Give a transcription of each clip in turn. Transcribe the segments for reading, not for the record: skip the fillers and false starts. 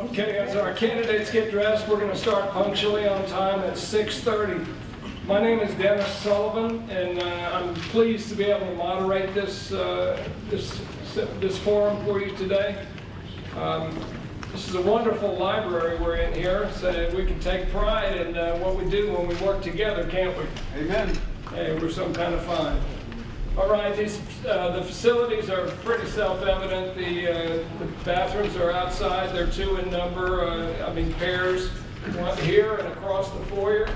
Okay, as our candidates get dressed, we're going to start punctually on time at 6:30. My name is Dennis Sullivan, and I'm pleased to be able to moderate this forum for you today. This is a wonderful library we're in here, so we can take pride in what we do when we work together, can't we? Amen. Hey, we're some kind of fun. All right, the facilities are pretty self-evident. The bathrooms are outside. They're 2 in number, pairs, one here and across the foyer.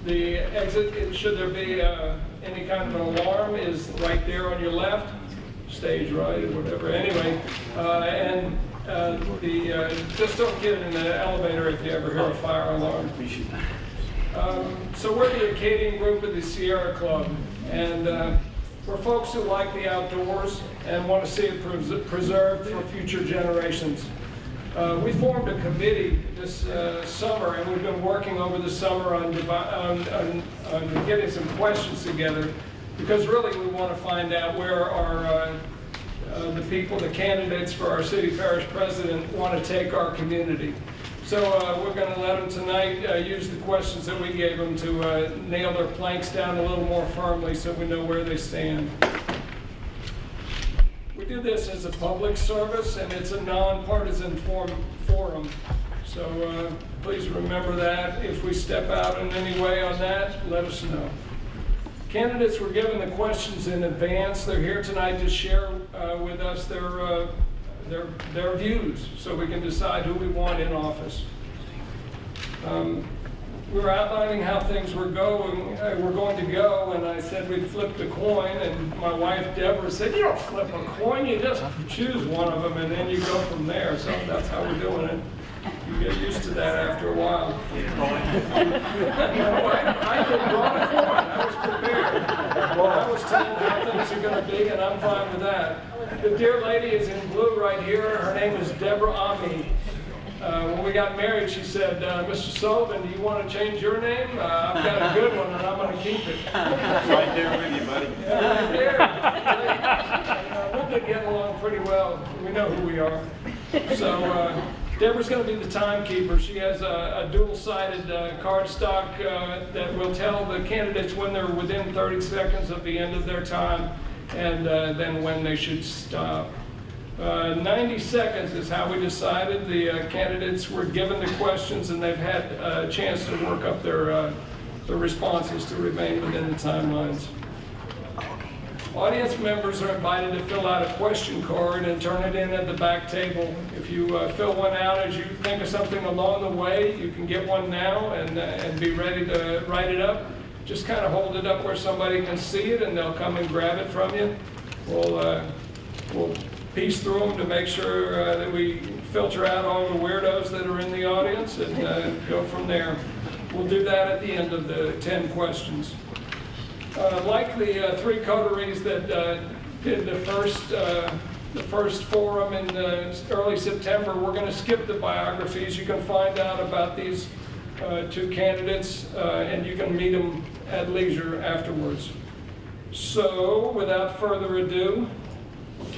The exit, should there be any kind of an alarm, is right there on your left, stage right or whatever. Anyway, just don't get in the elevator if you ever hear a fire alarm. So we're the Acadian group of the Sierra Club, and we're folks who like the outdoors and want to see it preserved for future generations. We formed a committee this summer, and we've been working over the summer on getting some questions together, because really we want to find out where the people, the candidates for our city parish president, want to take our community. So we're going to let them tonight use the questions that we gave them to nail their planks down a little more firmly so we know where they stand. We do this as a public service, and it's a nonpartisan forum. So please remember that. If we step out in any way on that, let us know. Candidates were given the questions in advance. They're here tonight to share with us their views, so we can decide who we want in office. We were outlining how things were going to go, and I said we'd flipped a coin, and my wife Deborah said, "You don't flip a coin, you just choose one of them, and then you go from there." So that's how we're doing it. You get used to that after a while. I could draw a coin. I was prepared. Well, I was told how things are going to be, and I'm fine with that. The dear lady is in blue right here. Her name is Deborah Ami. When we got married, she said, "Mr. Sullivan, do you want to change your name? I've got a good one, and I'm going to keep it." Right there with you, buddy. Yeah, right there. We've been getting along pretty well. We know who we are. So Deborah's going to be the timekeeper. She has a dual-sided card stock that will tell the candidates when they're within 30 seconds of the end of their time, and then when they should stop. 90 seconds is how we decided. The candidates were given the questions, and they've had a chance to work up their responses to remain within the timelines. Audience members are invited to fill out a question card and turn it in at the back table. If you fill one out as you think of something along the way, you can get one now and be ready to write it up. Just kind of hold it up where somebody can see it, and they'll come and grab it from you. We'll piece through them to make sure that we filter out all the weirdos that are in the audience and go from there. We'll do that at the end of the 10 questions. Like the 3 coteries that did the first forum in early September, we're going to skip the biographies. You can find out about these 2 candidates, and you can meet them at leisure afterwards. So, without further ado,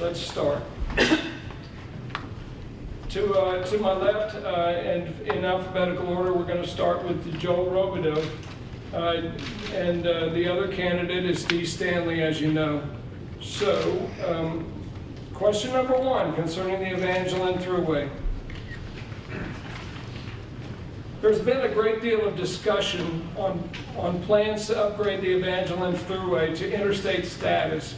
let's start. To my left, and in alphabetical order, we're going to start with Joel Robideau. And the other candidate is Dee Stanley, as you know. So, question number 1 concerning the Evangeline Thruway. There's been a great deal of discussion on plans to upgrade the Evangeline Thruway to interstate status,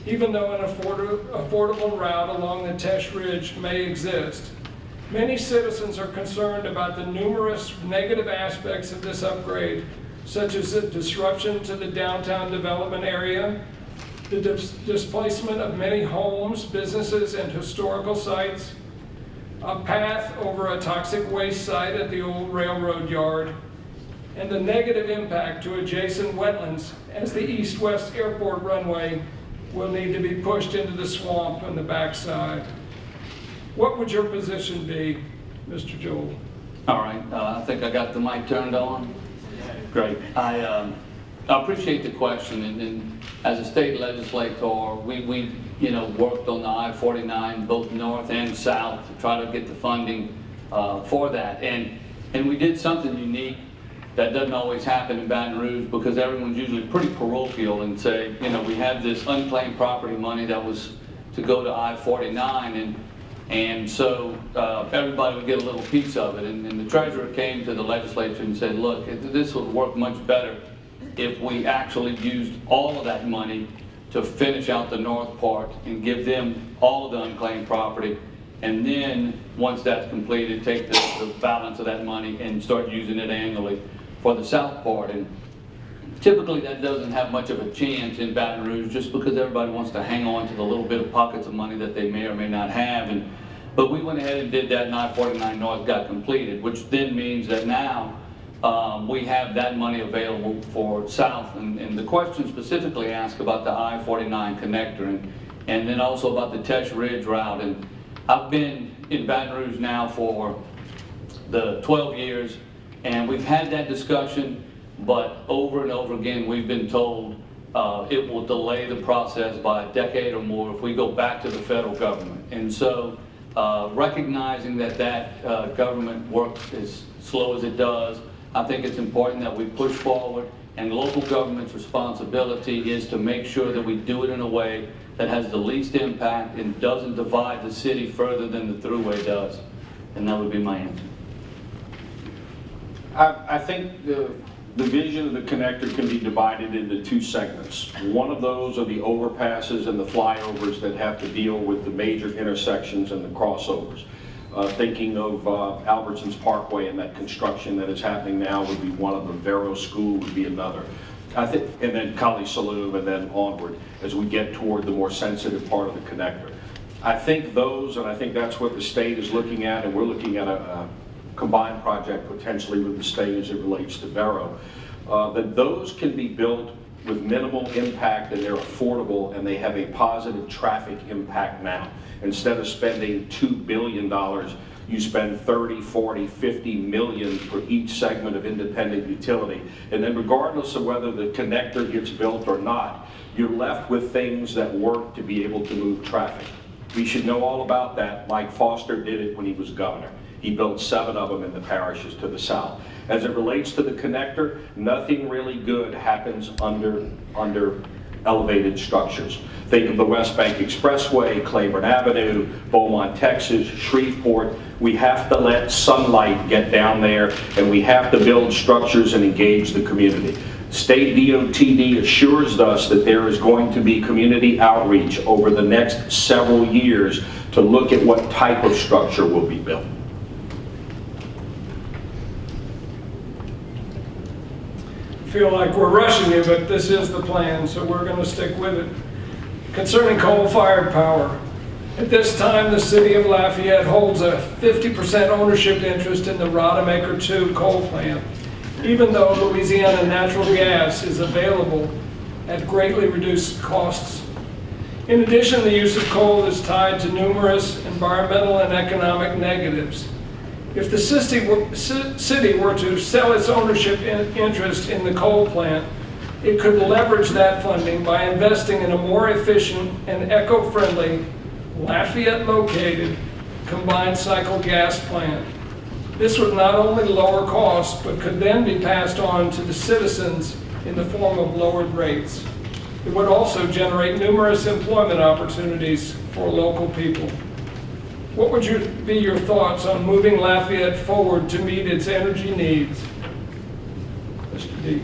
even though an affordable route along the Tesh Ridge may exist. Many citizens are concerned about the numerous negative aspects of this upgrade, such as the disruption to the downtown development area, the displacement of many homes, businesses, and historical sites, a path over a toxic waste site at the old railroad yard, and the negative impact to adjacent wetlands as the east-west airport runway will need to be pushed into the swamp on the backside. What would your position be, Mr. Joel? All right, I think I got the mic turned on. Great. I appreciate the question, and as a state legislator, we you know, worked on the I-49, both north and south, to try to get the funding for that. And we did something unique that doesn't always happen in Baton Rouge, because everyone's usually pretty parochial and say, you know, we have this unclaimed property money that was to go to I-49, and so everybody would get a little piece of it. And the treasurer came to the legislature and said, look, this would work much better if we actually used all of that money to finish out the north part and give them all of the unclaimed property. And then, once that's completed, take the balance of that money and start using it annually for the south part. And typically that doesn't have much of a chance in Baton Rouge, just because everybody wants to hang on to the little bit of pockets of money that they may or may not have. But we went ahead and did that, and I-49 North got completed, which then means that now we have that money available for south. And the question specifically asked about the I-49 connector, and then also about the Tesh Ridge route. And I've been in Baton Rouge now for the 12 years, and we've had that discussion, but over and over again we've been told it will delay the process by a decade or more if we go back to the federal government. And so recognizing that government works as slow as it does, I think it's important that we push forward, and local government's responsibility is to make sure that we do it in a way that has the least impact and doesn't divide the city further than the thruway does. And that would be my answer. I think the vision of the connector can be divided into two segments. One of those are the overpasses and the flyovers that have to deal with the major intersections and the crossovers. Thinking of Albertsons Parkway and that construction that is happening now would be one of them. Vero School would be another. I think, and then Kali Saloon, and then onward as we get toward the more sensitive part of the connector. I think those, and I think that's what the state is looking at, and we're looking at a combined project potentially with the state as it relates to Vero, that those can be built with minimal impact, and they're affordable, and they have a positive traffic impact now. Instead of spending $2 billion, you spend 30, 40, 50 million for each segment of independent utility. And then regardless of whether the connector gets built or not, you're left with things that work to be able to move traffic. We should know all about that. Mike Foster did it when he was governor. He built 7 of them in the parishes to the south. As it relates to the connector, nothing really good happens under elevated structures. Think of the West Bank Expressway, Claiborne Avenue, Beaumont, Texas, Shreveport. We have to let sunlight get down there, and we have to build structures and engage the community. State DOTD assures us that there is going to be community outreach over the next several years to look at what type of structure will be built. Feel like we're rushing you, but this is the plan, so we're going to stick with it. Concerning coal-fired power, at this time the city of Lafayette holds a 50% ownership interest in the Rodemaker 2 coal plant, even though Louisiana natural gas is available at greatly reduced costs. In addition, the use of coal is tied to numerous environmental and economic negatives. If the city were to sell its ownership interest in the coal plant, it could leverage that funding by investing in a more efficient and eco-friendly, Lafayette-located combined cycle gas plant. This would not only lower costs, but could then be passed on to the citizens in the form of lowered rates. It would also generate numerous employment opportunities for local people. What would be your thoughts on moving Lafayette forward to meet its energy needs? Mr. D.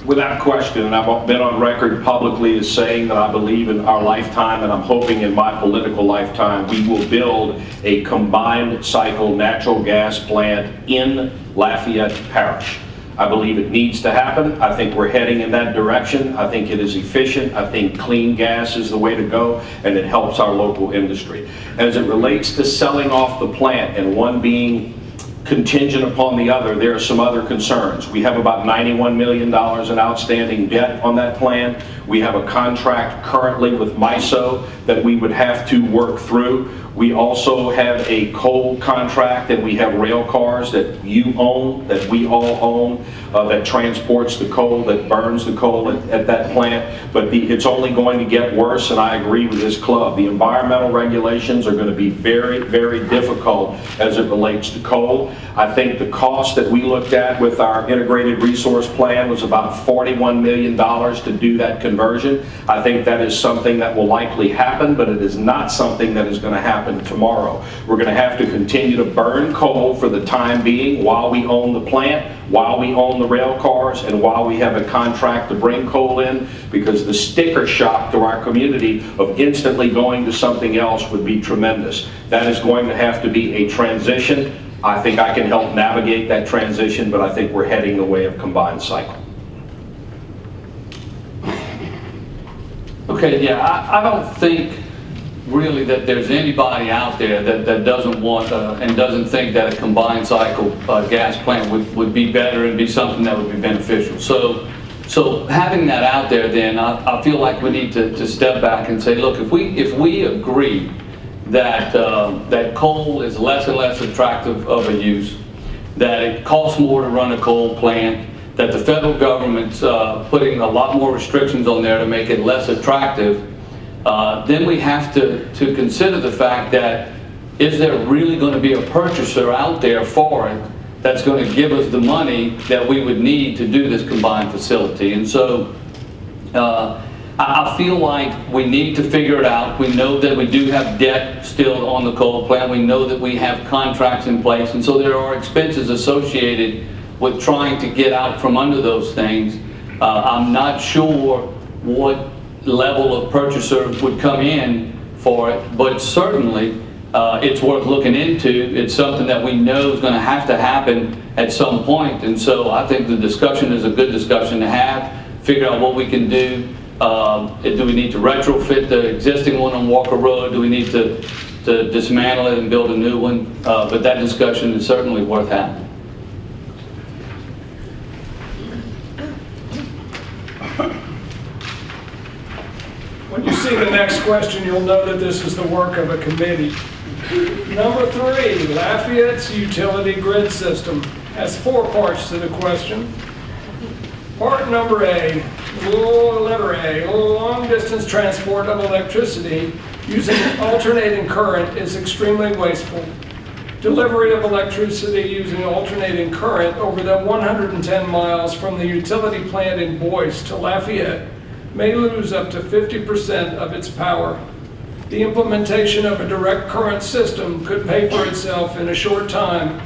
Without question, and I've been on record publicly as saying that I believe in our lifetime, and I'm hoping in my political lifetime, we will build a combined cycle natural gas plant in Lafayette Parish. I believe it needs to happen. I think we're heading in that direction. I think it is efficient. I think clean gas is the way to go, and it helps our local industry. As it relates to selling off the plant and one being contingent upon the other, there are some other concerns. We have about $91 million in outstanding debt on that plan. We have a contract currently with MISO that we would have to work through. We also have a coal contract, and we have rail cars that you own, that we all own, that transports the coal, that burns the coal at that plant. But it's only going to get worse, and I agree with this club. The environmental regulations are going to be very, very difficult as it relates to coal. I think the cost that we looked at with our integrated resource plan was about $41 million to do that conversion. I think that is something that will likely happen, but it is not something that is going to happen tomorrow. We're going to have to continue to burn coal for the time being while we own the plant, while we own the rail cars, and while we have a contract to bring coal in, because the sticker shock to our community of instantly going to something else would be tremendous. That is going to have to be a transition. I think I can help navigate that transition, but I think we're heading the way of combined cycle. Okay, yeah, I don't think really that there's anybody out there that doesn't want and doesn't think that a combined cycle gas plant would be better and be something that would be beneficial. So having that out there, then I feel like we need to step back and say, look, if we agree that that coal is less and less attractive of a use, that it costs more to run a coal plant, that the federal government's putting a lot more restrictions on there to make it less attractive, then we have to consider the fact that is there really going to be a purchaser out there for it that's going to give us the money that we would need to do this combined facility. And so I feel like we need to figure it out. We know that we do have debt still on the coal plant. We know that we have contracts in place, and so there are expenses associated with trying to get out from under those things. I'm not sure what level of purchaser would come in for it, but certainly it's worth looking into. It's something that we know is going to happen at some point, and so I think the discussion is a good discussion to have, figure out what we can do. Do we need to retrofit the existing one on Walker Road? Do we need to dismantle it and build a new one? But that discussion is certainly worth having. When you see the next question, you'll know that this is the work of a committee. Number 3, Lafayette's utility grid system has 4 parts to the question. Part number A, letter A, long-distance transport of electricity using alternating current is extremely wasteful. Delivery of electricity using alternating current over the 110 miles from the utility plant in Boyce to Lafayette may lose up to 50% of its power. The implementation of a direct current system could pay for itself in a short time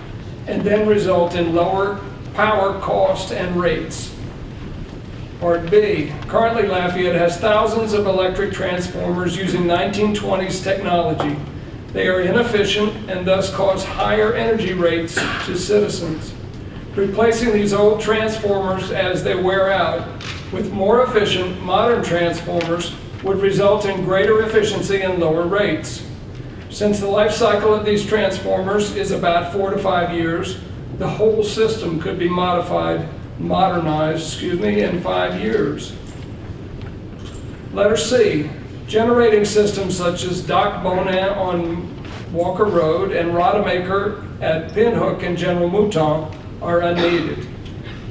and then result in lower power cost and rates. Part B, currently Lafayette has thousands of electric transformers using 1920s technology. They are inefficient and thus cause higher energy rates to citizens. Replacing these old transformers as they wear out with more efficient modern transformers would result in greater efficiency and lower rates. Since the life cycle of these transformers is about 4 to 5 years, the whole system could be modernized in 5 years. Letter C, generating systems such as Doc Bonin on Walker Road and Rodemaker at Pinhook and General Mouton are unneeded.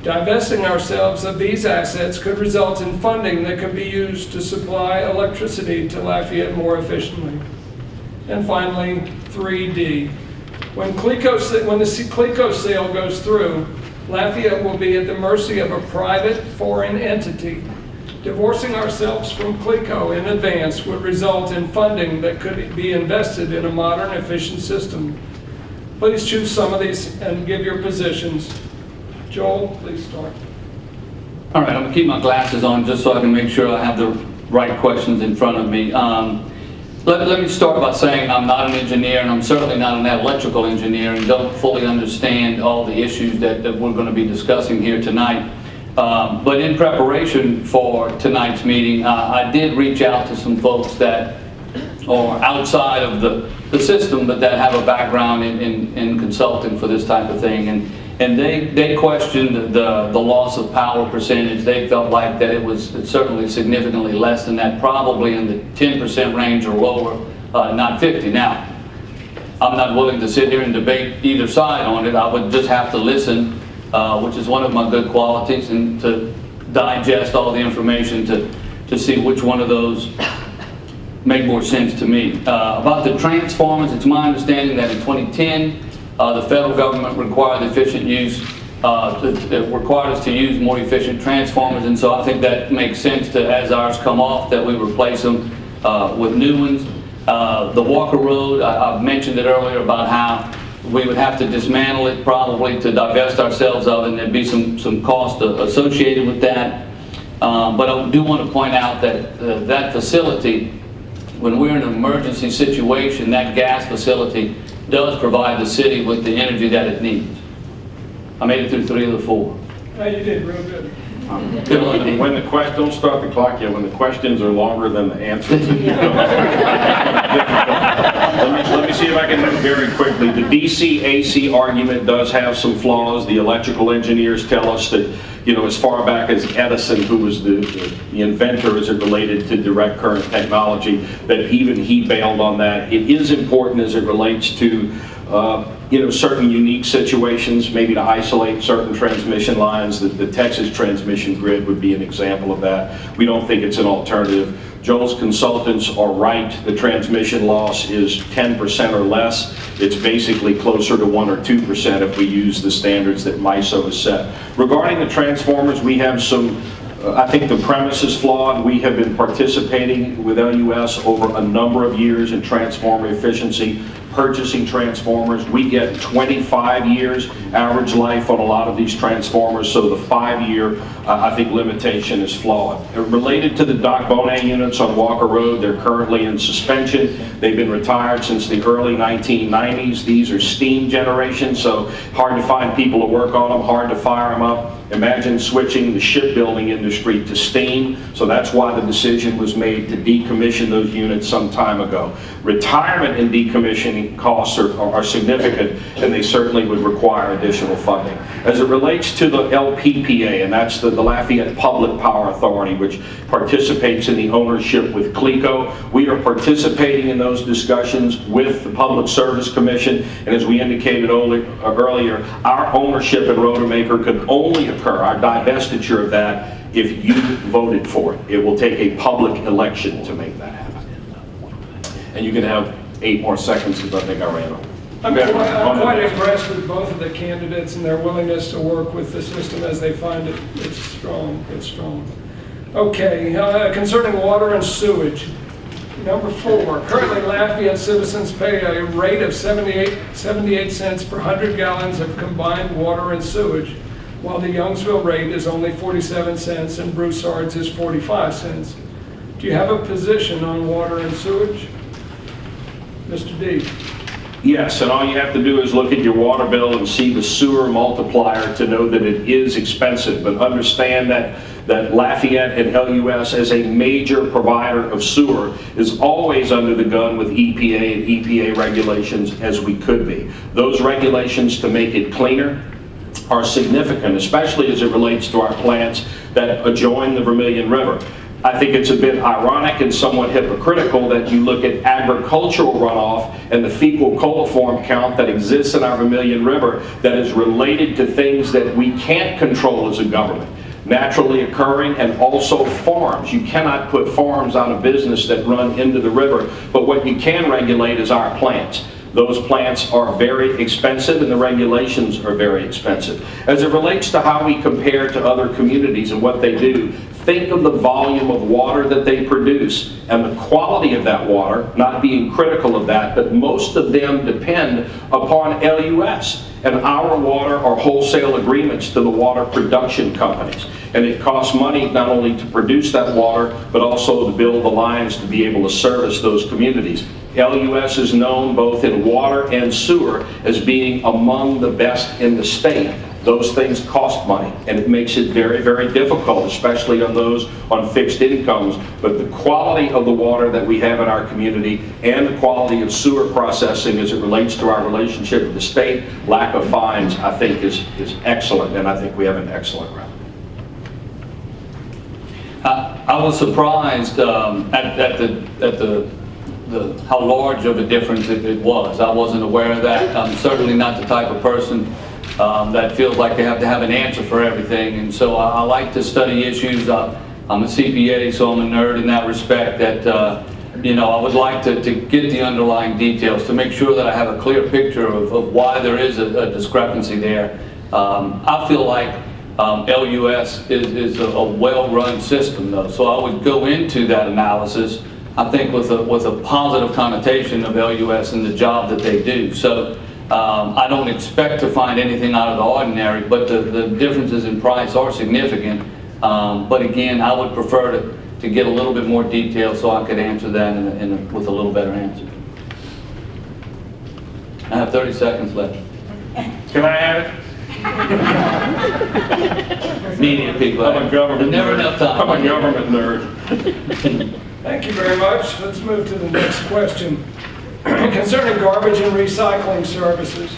Divesting ourselves of these assets could result in funding that could be used to supply electricity to Lafayette more efficiently. And finally, 3D. When the CLECO sale goes through, Lafayette will be at the mercy of a private foreign entity. Divorcing ourselves from CLECO in advance would result in funding that could be invested in a modern, efficient system. Please choose some of these and give your positions. Joel, please start. All right, I'm going to keep my glasses on just so I can make sure I have the right questions in front of me. Let me start by saying I'm not an engineer, and I'm certainly not an electrical engineer, and don't fully understand all the issues that we're going to be discussing here tonight. But in preparation for tonight's meeting, I did reach out to some folks that or outside of the system, but that have a background in consulting for this type of thing. And they questioned the loss of power percentage. They felt like that it's certainly significantly less than that, probably in the 10% range or lower, not 50. Now, I'm not willing to sit here and debate either side on it. I would just have to listen, which is one of my good qualities, and to digest all the information to see which one of those make more sense to me. About the transformers, it's my understanding that in 2010, the federal government required efficient use, it required us to use more efficient transformers, and so I think that makes sense to, as ours come off, that we replace them with new ones. The Walker Road, I've mentioned it earlier about how we would have to dismantle it probably to divest ourselves of it, and there'd be some cost associated with that. But I do want to point out that that facility, when we're in an emergency situation, that gas facility does provide the city with the energy that it needs. I made it through 3 of the 4. No, you did real good. Good luck. When the don't start the clock yet. When the questions are longer than the answers. Let me see if I can move very quickly. The DC-AC argument does have some flaws. The electrical engineers tell us that, as far back as Edison, who was the inventor as it related to direct current technology, that even he bailed on that. It is important as it relates to certain unique situations, maybe to isolate certain transmission lines. The Texas transmission grid would be an example of that. We don't think it's an alternative. Joel's consultants are right. The transmission loss is 10% or less. It's basically closer to 1 or 2% if we use the standards that MISO has set. Regarding the transformers, we have some, I think the premise is flawed. We have been participating with LUS over a number of years in transformer efficiency, purchasing transformers. We get 25 years average life on a lot of these transformers, so the 5-year, I think, limitation is flawed. Related to the Doc Bonet units on Walker Road, they're currently in suspension. They've been retired since the early 1990s. These are steam generations, so hard to find people to work on them, hard to fire them up. Imagine switching the shipbuilding industry to steam, so that's why the decision was made to decommission those units some time ago. Retirement and decommissioning costs are significant, and they certainly would require additional funding. As it relates to the LPPA, and that's the Lafayette Public Power Authority, which participates in the ownership with CLECO, we are participating in those discussions with the Public Service Commission, and as we indicated earlier, our ownership in Rotomaker could only occur, our divestiture of that, if you voted for it. It will take a public election to make that happen. And you can have 8 more seconds because I think I ran over. I'm quite impressed with both of the candidates and their willingness to work with the system as they find it. It's strong. It's strong. Okay, concerning water and sewage. Number 4, currently Lafayette citizens pay a rate of 78 cents per 100 gallons of combined water and sewage, while the Youngsville rate is only 47 cents and Broussard's is 45 cents. Do you have a position on water and sewage? Mr. D. Yes, and all you have to do is look at your water bill and see the sewer multiplier to know that it is expensive. But understand that Lafayette and LUS, as a major provider of sewer, is always under the gun with EPA and EPA regulations, as we could be. Those regulations to make it cleaner are significant, especially as it relates to our plants that adjoin the Vermilion River. I think it's a bit ironic and somewhat hypocritical that you look at agricultural runoff and the fecal coliform count that exists in our Vermilion River that is related to things that we can't control as a government. Naturally occurring, and also farms. You cannot put farms out of business that run into the river, but what you can regulate is our plants. Those plants are very expensive and the regulations are very expensive. As it relates to how we compare to other communities and what they do, think of the volume of water that they produce and the quality of that water, not being critical of that, but most of them depend upon LUS. And our water are wholesale agreements to the water production companies. And it costs money not only to produce that water, but also to build the lines to be able to service those communities. LUS is known both in water and sewer as being among the best in the state. Those things cost money, and it makes it very, very difficult, especially on those on fixed incomes. But the quality of the water that we have in our community and the quality of sewer processing as it relates to our relationship with the state, lack of fines, I think is excellent, and I think we have an excellent route. I was surprised at how large of a difference it was. I wasn't aware of that. I'm certainly not the type of person that feels like they have to have an answer for everything, and so I like to study issues. I'm a CPA, so I'm a nerd in that respect, that you know, I would like to get the underlying details to make sure that I have a clear picture of why there is a discrepancy there. I feel like LUS is a well-run system, though, so I would go into that analysis, I think, with a positive connotation of LUS and the job that they do. So I don't expect to find anything out of the ordinary, but the differences in price are significant. But again, I would prefer to get a little bit more detail so I could answer that with a little better answer. I have 30 seconds left. Can I have it? Media people. I'm a government Never nerd. enough time. I'm a government nerd. Thank you very much. Let's move to the next question. Concerning garbage and recycling services.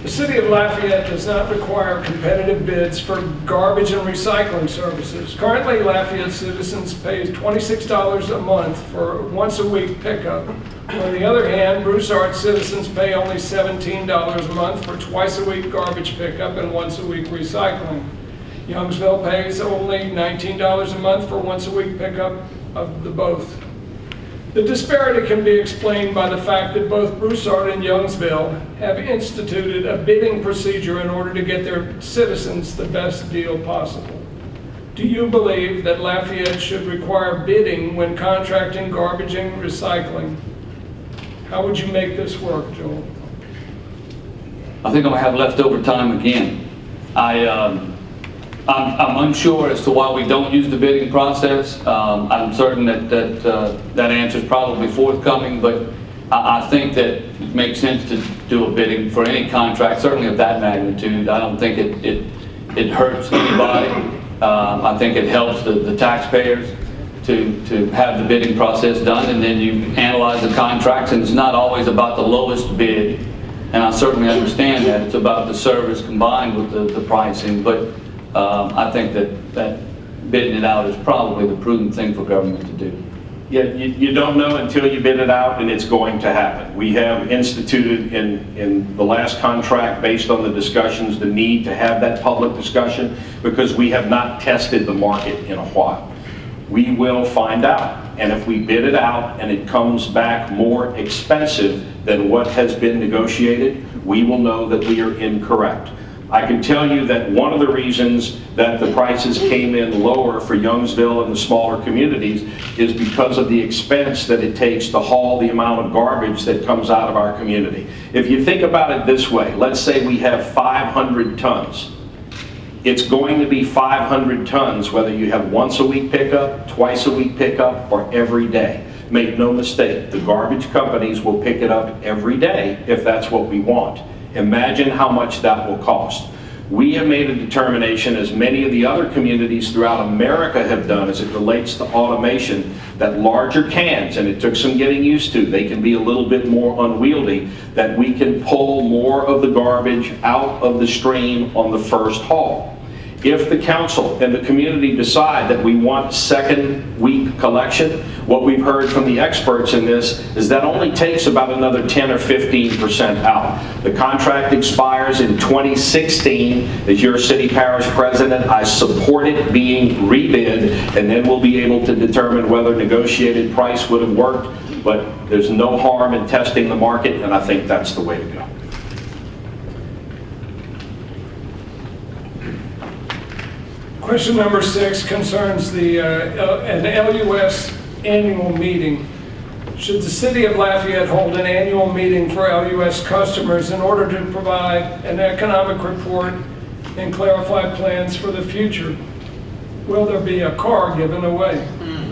The City of Lafayette does not require competitive bids for garbage and recycling services. Currently, Lafayette citizens pay $26 a month for once-a-week pickup. On the other hand, Broussard citizens pay only $17 a month for twice-a-week garbage pickup and once-a-week recycling. Youngsville pays only $19 a month for once-a-week pickup of the both. The disparity can be explained by the fact that both Broussard and Youngsville have instituted a bidding procedure in order to get their citizens the best deal possible. Do you believe that Lafayette should require bidding when contracting garbage and recycling? How would you make this work, Joel? I think I'm gonna have leftover time again. I'm unsure as to why we don't use the bidding process. I'm certain that answer is probably forthcoming, but I think that it makes sense to do a bidding for any contract, certainly of that magnitude. I don't think it hurts anybody. I think it helps the taxpayers to have the bidding process done, and then you analyze the contracts, and it's not always about the lowest bid, and I certainly understand that. It's about the service combined with the pricing, but I think that bidding it out is probably the prudent thing for government to do. Yeah, you don't know until you bid it out, and it's going to happen. We have instituted in the last contract, based on the discussions, the need to have that public discussion because we have not tested the market in a while. We will find out, and if we bid it out and it comes back more expensive than what has been negotiated, we will know that we are incorrect. I can tell you that one of the reasons that the prices came in lower for Youngsville and the smaller communities is because of the expense that it takes to haul the amount of garbage that comes out of our community. If you think about it this way, let's say we have 500 tons. It's going to be 500 tons whether you have once a week pickup, twice a week pickup, or every day. Make no mistake, the garbage companies will pick it up every day if that's what we want. Imagine how much that will cost. We have made a determination, as many of the other communities throughout America have done as it relates to automation, that larger cans, and it took some getting used to, they can be a little bit more unwieldy, that we can pull more of the garbage out of the stream on the first haul. If the council and the community decide that we want second week collection, what we've heard from the experts in this is that only takes about another 10 or 15% out. The contract expires in 2016. As your city parish president, I support it being rebid, and then we'll be able to determine whether negotiated price would have worked, but there's no harm in testing the market, and I think that's the way to go. Question number 6 concerns an LUS annual meeting. Should the City of Lafayette hold an annual meeting for LUS customers in order to provide an economic report and clarify plans for the future? Will there be a car given away?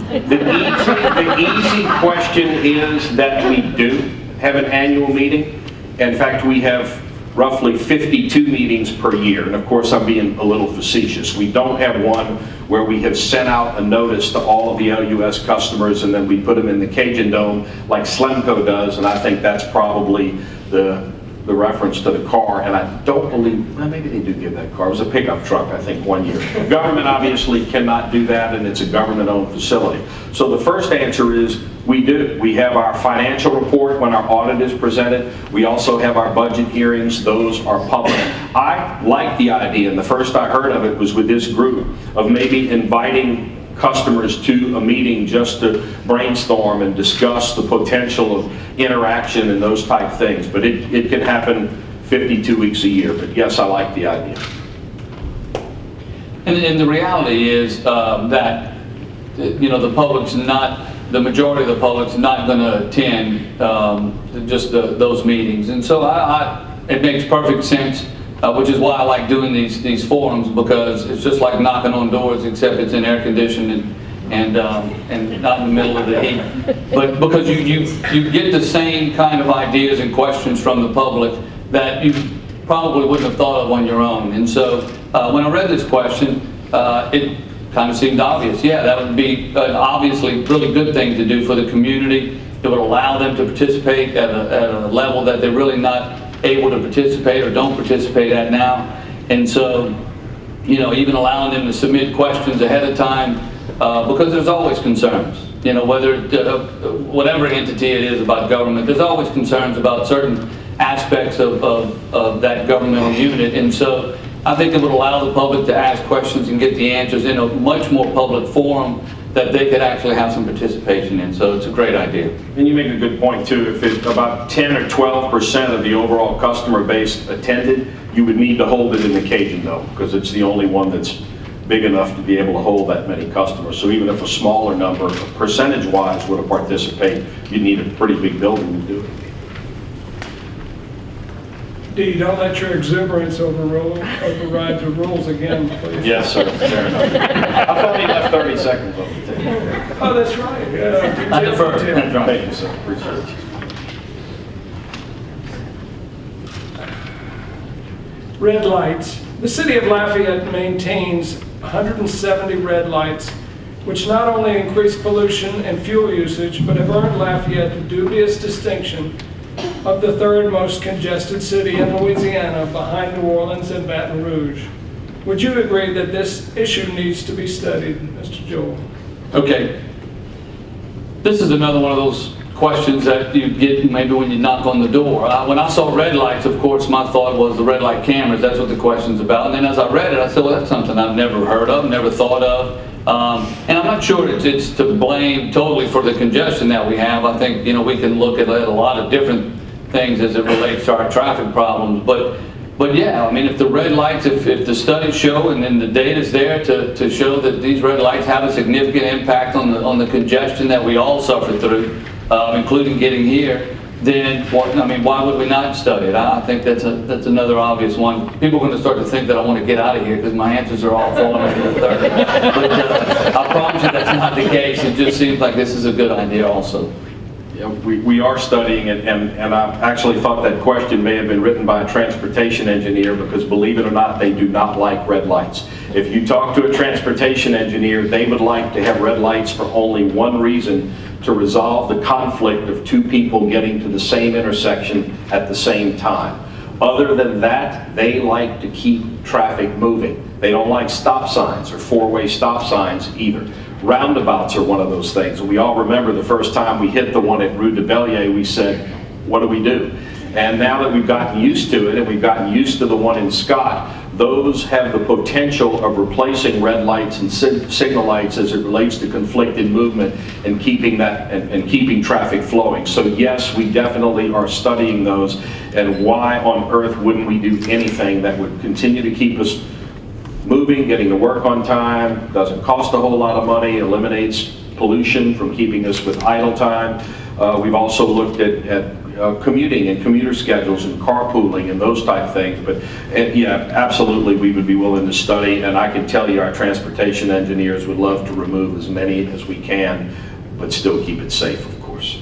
The easy question is that we do have an annual meeting. In fact, we have roughly 52 meetings per year. And of course, I'm being a little facetious. We don't have one where we have sent out a notice to all of the LUS customers and then we put them in the Cajun Dome like Slemco does, and I think that's probably the reference to the car, and I don't believe, well, maybe they do give that car. It was a pickup truck, I think, one year. Government obviously cannot do that, and it's a government-owned facility. So the first answer is we do. We have our financial report when our audit is presented. We also have our budget hearings. Those are public. I like the idea, and the first I heard of it was with this group, of maybe inviting customers to a meeting just to brainstorm and discuss the potential of interaction and those type things. But it can happen 52 weeks a year. But yes, I like the idea. And the reality is that, you know, the majority of the public's not going to attend just those meetings. And so it makes perfect sense. Which is why I like doing these forums, because it's just like knocking on doors, except it's in air conditioning and not in the middle of the heat. But because you get the same kind of ideas and questions from the public that you probably wouldn't have thought of on your own. And so when I read this question, it kind of seemed obvious. Yeah, that would be an obviously really good thing to do for the community. It would allow them to participate at a level that they're really not able to participate or don't participate at now. And so, you know, even allowing them to submit questions ahead of time, because there's always concerns. You know, whether whatever entity it is about government, there's always concerns about certain aspects of that governmental unit. And so I think it would allow the public to ask questions and get the answers in a much more public forum that they could actually have some participation in. So it's a great idea. And you make a good point too. If about 10 or 12% of the overall customer base attended, you would need to hold it in the Cajun Dome, because it's the only one that's big enough to be able to hold that many customers. So even if a smaller number, percentage-wise, were to participate, you'd need a pretty big building to do it. D, don't let your exuberance override the rules again, please. Yes, sir. Fair enough. I've only left 30 seconds on the table. Oh, that's right. Yeah. I defer. Thank you, sir. Appreciate it. Red lights. The city of Lafayette maintains 170 red lights, which not only increase pollution and fuel usage, but have earned Lafayette the dubious distinction of the third most congested city in Louisiana, behind New Orleans and Baton Rouge. Would you agree that this issue needs to be studied, Mr. Joel? Okay. This is another one of those questions that you get maybe when you knock on the door. When I saw red lights, of course, my thought was the red light cameras. That's what the question's about. And then as I read it, I said, well, that's something I've never heard of, never thought of. And I'm not sure it's to blame totally for the congestion that we have. I think, you know, we can look at a lot of different things as it relates to our traffic problems. But yeah, I mean, if the red lights, if the studies show and then the data's there to show that these red lights have a significant impact on the congestion that we all suffer through, including getting here, then why would we not study it? I think that's another obvious one. People are going to start to think that I want to get out of here because my answers are all falling into the third. But I promise you that's not the case. It just seems like this is a good idea also. Yeah, we are studying it, and I actually thought that question may have been written by a transportation engineer, because believe it or not, they do not like red lights. If you talk to a transportation engineer, they would like to have red lights for only one reason: to resolve the conflict of two people getting to the same intersection at the same time. Other than that, they like to keep traffic moving. They don't like stop signs or four-way stop signs either. Roundabouts are one of those things. We all remember the first time we hit the one at Rue de Bellier, we said, what do we do? And now that we've gotten used to it, and we've gotten used to the one in Scott, those have the potential of replacing red lights and signal lights as it relates to conflicted movement and keeping that and keeping traffic flowing. So yes, we definitely are studying those, and why on earth wouldn't we do anything that would continue to keep us moving, getting to work on time, doesn't cost a whole lot of money, eliminates pollution from keeping us with idle time. We've also looked at commuting and commuter schedules and carpooling and those type things. But yeah, absolutely, we would be willing to study, and I can tell you our transportation engineers would love to remove as many as we can, but still keep it safe, of course.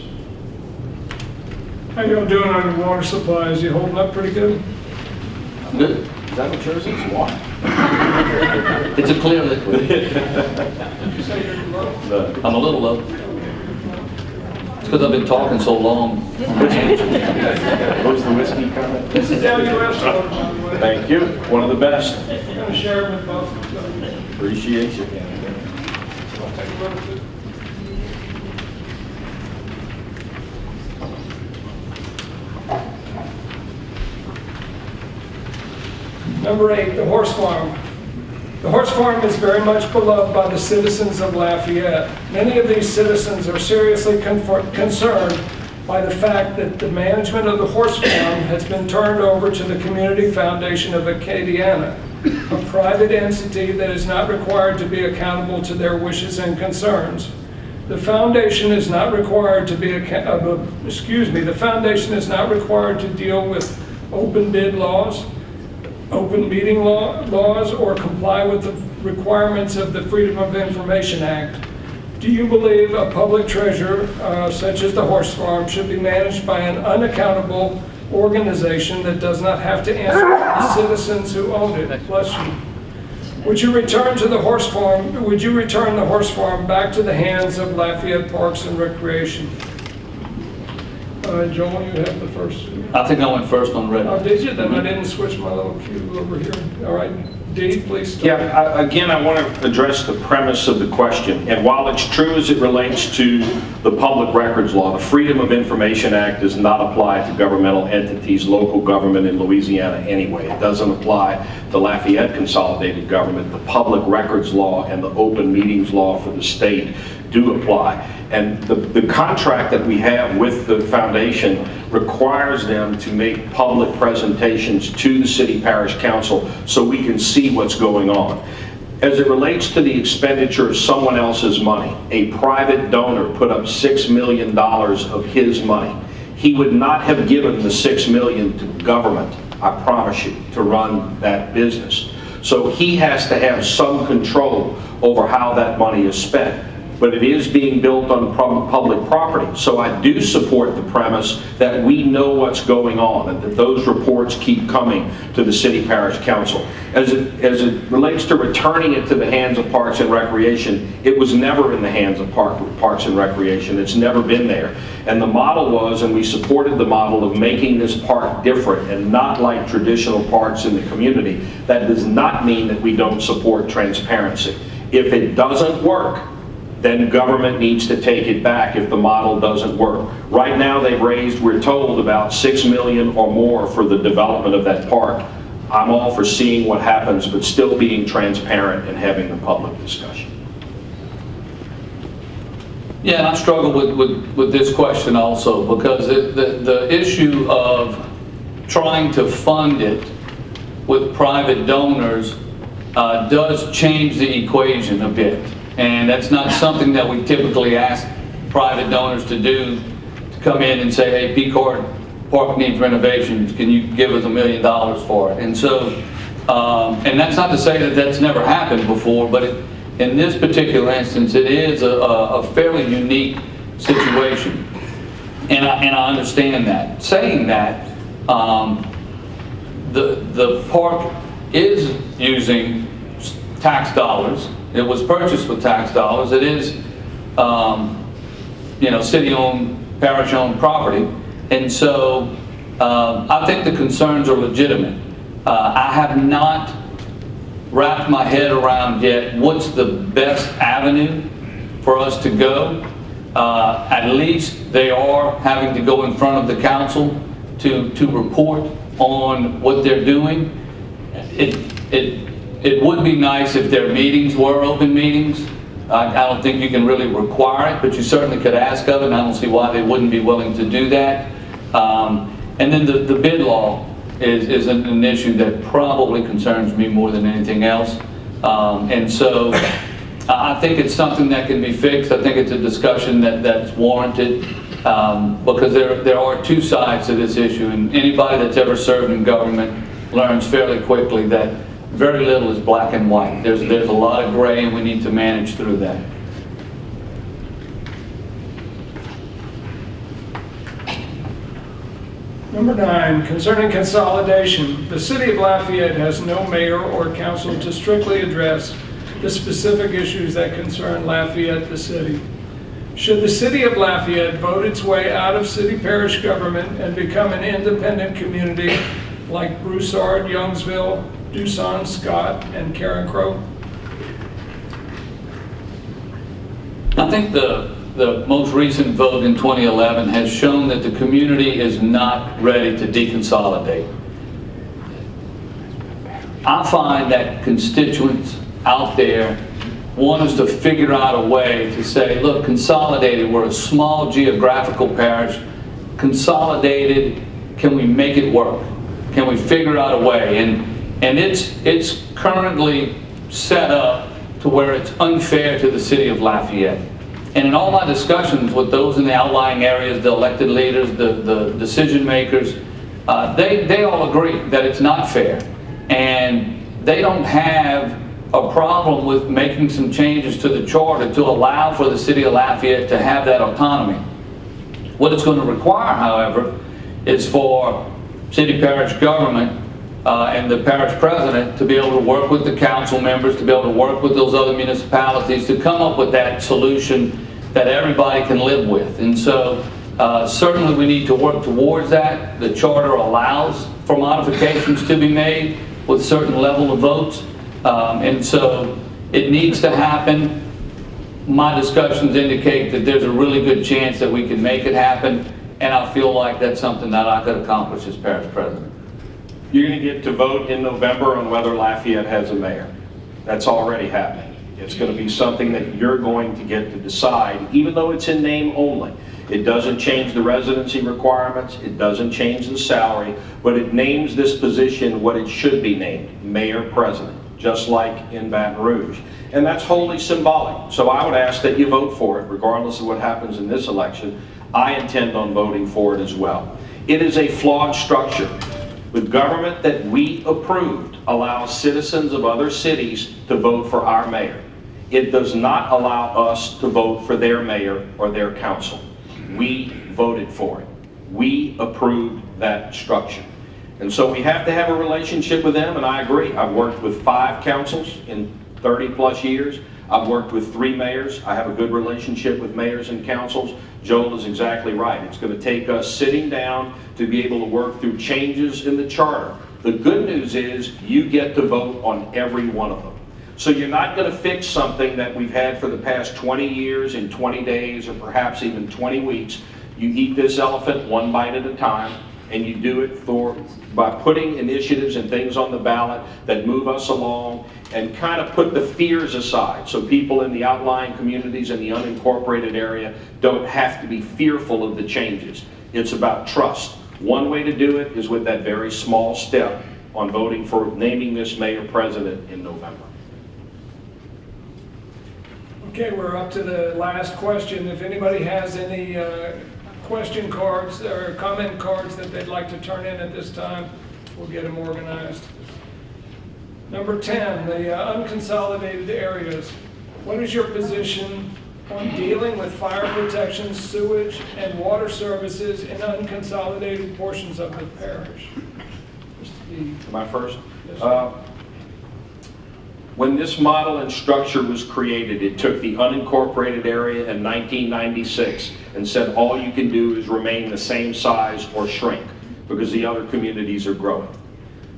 How you doing on your water supplies? You holding up pretty good? Good. Is that what yours is? Water. It's a clear liquid. Did you say you're low? I'm a little low. It's because I've been talking so long. What's the whiskey comment? This is LUS Fiber, by the way. Thank you. One of the best. I'm going to share it with both. Appreciation. I'll take a look at it. Number 8, the horse farm. The horse farm is very much beloved by the citizens of Lafayette. Many of these citizens are seriously concerned by the fact that the management of the horse farm has been turned over to the Community Foundation of Acadiana, a private entity that is not required to be accountable to their wishes and concerns. The foundation is not required to be the foundation is not required to deal with open bid laws, open meeting laws, or comply with the requirements of the Freedom of Information Act. Do you believe a public treasure, such as the horse farm, should be managed by an unaccountable organization that does not have to answer to the citizens who own it? Bless you. Would you return the horse farm back to the hands of Lafayette Parks and Recreation? Joel, you have the first. I think I went first on red. Oh, did you? Then I didn't switch my little cue over here. All right, Dee, please start. Yeah, again, I want to address the premise of the question. And while it's true as it relates to the public records law, the Freedom of Information Act does not apply to governmental entities, local government in Louisiana anyway. It doesn't apply to Lafayette Consolidated Government. The public records law and the open meetings law for the state do apply. And the contract that we have with the foundation requires them to make public presentations to the city parish council so we can see what's going on. As it relates to the expenditure of someone else's money, a private donor put up $6 million of his money. He would not have given the $6 million to government, I promise you, to run that business. So he has to have some control over how that money is spent. But it is being built on public property. So I do support the premise that we know what's going on and that those reports keep coming to the city parish council. As it relates to returning it to the hands of Parks and Recreation, it was never in the hands of Parks and Recreation. It's never been there. And the model was, and we supported the model of making this park different and not like traditional parks in the community. That does not mean that we don't support transparency. If it doesn't work, then government needs to take it back if the model doesn't work. Right now they've raised, we're told, about $6 million or more for the development of that park. I'm all for seeing what happens, but still being transparent and having the public discussion. Yeah, and I struggle with this question also because the issue of trying to fund it with private donors does change the equation a bit. And that's not something that we typically ask private donors to do, to come in and say, hey, P-Court Park needs renovations, can you give us $1 million for it? And so, and that's not to say that that's never happened before, but in this particular instance, it is a fairly unique situation. And I understand that. Saying that, the park is using tax dollars. It was purchased with tax dollars. It is, city-owned, parish-owned property. And so I think the concerns are legitimate. I have not wrapped my head around yet what's the best avenue for us to go. At least they are having to go in front of the council to report on what they're doing. It would be nice if their meetings were open meetings. I don't think you can really require it, but you certainly could ask of it, and I don't see why they wouldn't be willing to do that. And then the bid law is an issue that probably concerns me more than anything else. And so I think it's something that can be fixed. I think it's a discussion that's warranted because there are two sides to this issue, and anybody that's ever served in government learns fairly quickly that very little is black and white. There's a lot of gray, and we need to manage through that. Number 9, concerning consolidation, the city of Lafayette has no mayor or council to strictly address the specific issues that concern Lafayette, the city. Should the city of Lafayette vote its way out of city parish government and become an independent community like Broussard, Youngsville, Doosan, Scott, and Carencro? I think the most recent vote in 2011 has shown that the community is not ready to deconsolidate. I find that constituents out there want us to figure out a way to say, look, consolidated, we're a small geographical parish, consolidated, can we make it work? Can we figure out a way? And it's currently set up to where it's unfair to the city of Lafayette. And in all my discussions with those in the outlying areas, the elected leaders, the decision makers, they all agree that it's not fair. And they don't have a problem with making some changes to the charter to allow for the city of Lafayette to have that autonomy. What it's going to require, however, is for city parish government and the parish president to be able to work with the council members, to be able to work with those other municipalities to come up with that solution that everybody can live with. And so certainly we need to work towards that. The charter allows for modifications to be made with certain level of votes. And so it needs to happen. My discussions indicate that there's a really good chance that we can make it happen, and I feel like that's something that I could accomplish as parish president. You're going to get to vote in November on whether Lafayette has a mayor. That's already happening. It's going to be something that you're going to get to decide, even though it's in name only. It doesn't change the residency requirements, it doesn't change the salary, but it names this position what it should be named, mayor president, just like in Baton Rouge. And that's wholly symbolic. So I would ask that you vote for it, regardless of what happens in this election. I intend on voting for it as well. It is a flawed structure. The government that we approved allows citizens of other cities to vote for our mayor. It does not allow us to vote for their mayor or their council. We voted for it. We approved that structure. And so we have to have a relationship with them, and I agree. I've worked with 5 councils in 30 plus years. I've worked with 3 mayors. I have a good relationship with mayors and councils. Joel is exactly right. It's going to take us sitting down to be able to work through changes in the charter. The good news is you get to vote on every one of them. So you're not going to fix something that we've had for the past 20 years in 20 days or perhaps even 20 weeks. You eat this elephant one bite at a time, and you do it by putting initiatives and things on the ballot that move us along and kind of put the fears aside so people in the outlying communities in the unincorporated area don't have to be fearful of the changes. It's about trust. One way to do it is with that very small step on voting for naming this mayor president in November. Okay, we're up to the last question. If anybody has any question cards or comment cards that they'd like to turn in at this time, we'll get them organized. Number 10, the unconsolidated areas. What is your position on dealing with fire protection, sewage, and water services in unconsolidated portions of the parish? Am I first? Yes, sir. When this model and structure was created, it took the unincorporated area in 1996 and said all you can do is remain the same size or shrink because the other communities are growing.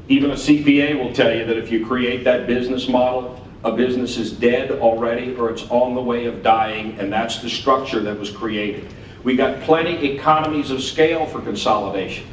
Even a CPA will tell you that if you create that business model, a business is dead already or it's on the way of dying, and that's the structure that was created. We got plenty economies of scale for consolidation.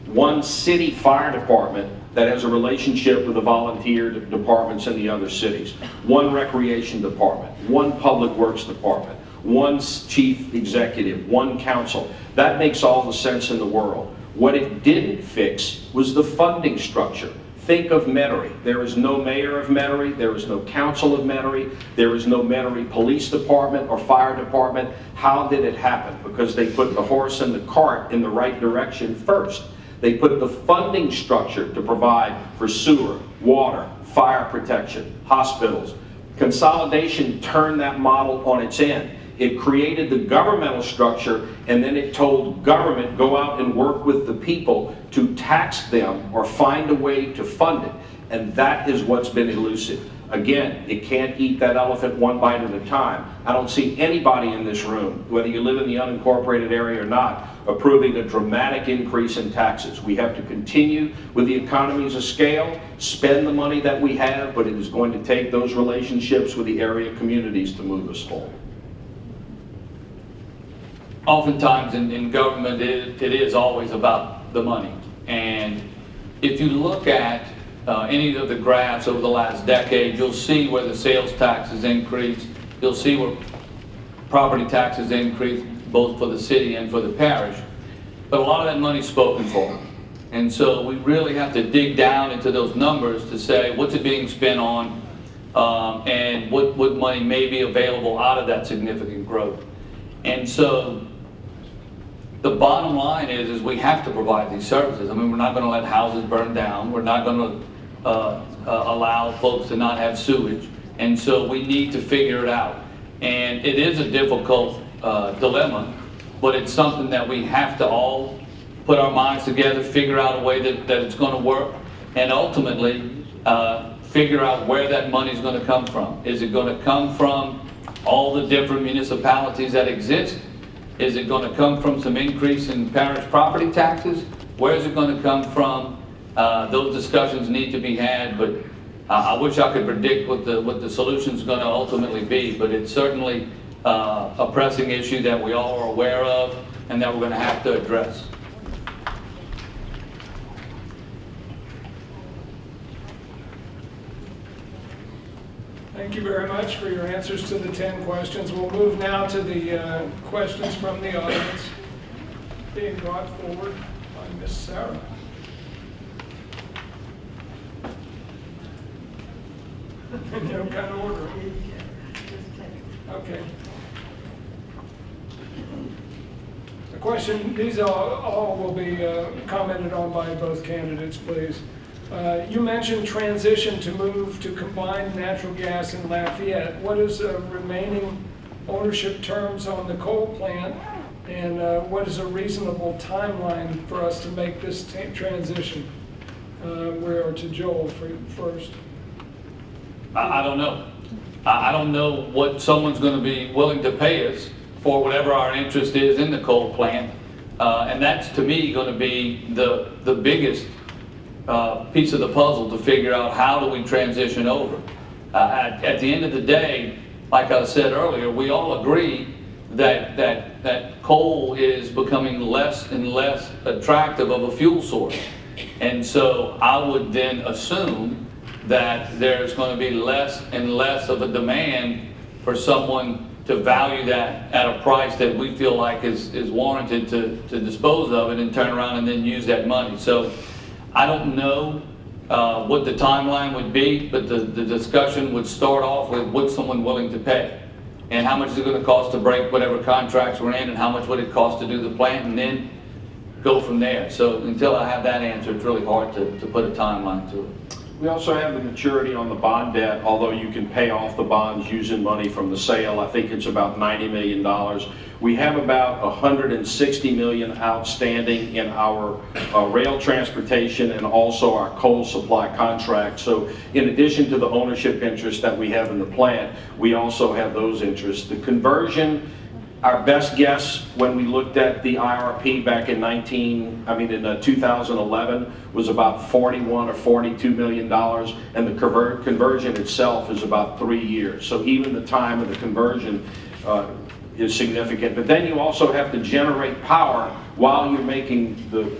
One city fire department that has a relationship with the volunteer departments in the other cities. One recreation department, one public works department, one chief executive, one council. That makes all the sense in the world. What it didn't fix was the funding structure. Think of Metairie. There is no mayor of Metairie, there is no council of Metairie, there is no Metairie police department or fire department. How did it happen? Because they put the horse and the cart in the right direction first. They put the funding structure to provide for sewer, water, fire protection, hospitals. Consolidation turned that model on its end. It created the governmental structure, and then it told government, go out and work with the people to tax them or find a way to fund it. And that is what's been elusive. Again, it can't eat that elephant one bite at a time. I don't see anybody in this room, whether you live in the unincorporated area or not, approving a dramatic increase in taxes. We have to continue with the economies of scale, spend the money that we have, but it is going to take those relationships with the area communities to move us forward. Oftentimes in government, it is always about the money. And if you look at any of the graphs over the last decade, you'll see where the sales taxes increased. You'll see where property taxes increased, both for the city and for the parish. But a lot of that money's spoken for. And so we really have to dig down into those numbers to say, what's it being spent on, and what money may be available out of that significant growth. And so the bottom line is we have to provide these services. I mean, we're not going to let houses burn down. We're not going to allow folks to not have sewage. And so we need to figure it out. And it is a difficult dilemma, but it's something that we have to all put our minds together, figure out a way that it's going to work, and ultimately figure out where that money is going to come from. Is it going to come from all the different municipalities that exist? Is it going to come from some increase in parish property taxes? Where is it going to come from? Those discussions need to be had, but I wish I could predict what the solution is going to ultimately be, but it's certainly a pressing issue that we all are aware of and that we're going to have to address. Thank you very much for your answers to the 10 questions. We'll move now to the questions from the audience being brought forward by Ms. Sarah. In no kind of order. Okay. The question, these all will be commented on by both candidates, please. You mentioned transition to move to combined natural gas in Lafayette. What is remaining ownership terms on the coal plant, and what is a reasonable timeline for us to make this transition? Where to Joel first? I don't know. I don't know what someone's going to be willing to pay us for whatever our interest is in the coal plant. And that's, to me, going to be the biggest piece of the puzzle to figure out how do we transition over. At the end of the day, like I said earlier, we all agree that coal is becoming less and less attractive of a fuel source. And so I would then assume that there's going to be less and less of a demand for someone to value that at a price that we feel like is warranted to dispose of it and turn around and then use that money. So I don't know what the timeline would be, but the discussion would start off with what's someone willing to pay and how much is it going to cost to break whatever contracts we're in and how much would it cost to do the plant, and then go from there. So until I have that answer, it's really hard to put a timeline to it. We also have the maturity on the bond debt, although you can pay off the bonds using money from the sale. I think it's about $90 million. We have about $160 million outstanding in our rail transportation and also our coal supply contract. So in addition to the ownership interest that we have in the plant, we also have those interests. The conversion, our best guess when we looked at the IRP back in 2011 was about $41 or $42 million, and the conversion itself is about 3 years. So even the time of the conversion is significant. But then you also have to generate power while you're making the